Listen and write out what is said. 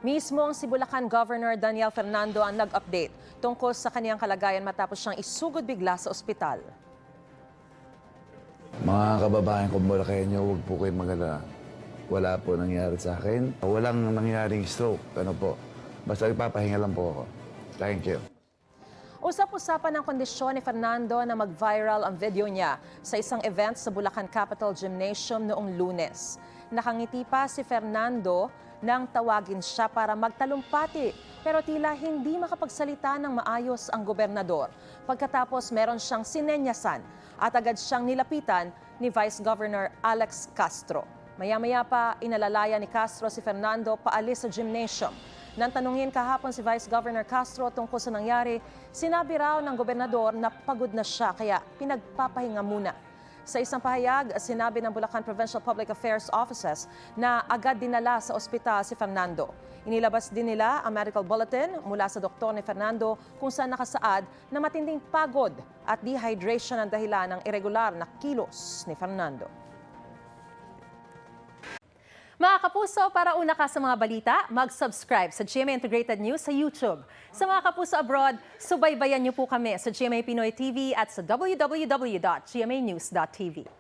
Mismong si Bulacan Governor Daniel Fernando ang nag-update tungkol sa kaniyang kalagayan matapos siyang isugod bigla sa ospital. Mga kababayan kong Bulacanyo, huwag po kayong mag-alala. Wala po nangyari sa akin. Walang nangyaring stroke. Ano po. Basta ipapahinga lang po ako. Thank you. Usap-usapan ang kondisyon ni Fernando na mag-viral ang video niya sa isang event sa Bulacan Capitol Gymnasium noong Lunes. Nakangiti pa si Fernando nang tawagin siya para magtalumpati pero tila hindi makapagsalita ng maayos ang gobernador. Pagkatapos meron siyang sinenyasan at agad siyang nilapitan ni Vice Governor Alex Castro. Maya-maya pa inalalaya ni Castro si Fernando paalis sa gymnasium. Nang tanungin kahapon si Vice Governor Castro tungkol sa nangyari, sinabi raw ng gobernador na pagod na siya kaya pinagpapahinga muna. Sa isang pahayag, sinabi ng Bulacan Provincial Public Affairs Offices na agad dinala sa ospital si Fernando. Inilabas din nila ang medical bulletin mula sa doktor ni Fernando kung saan nakasaad na matinding pagod at dehydration ang dahilan ng irregular na kilos ni Fernando. Mga kapuso, para una ka sa mga balita, mag-subscribe sa GMA Integrated News sa YouTube. Sa mga kapuso abroad, subaybayan niyo po kami sa GMA Pinoy TV at sa www.gmanews.tv.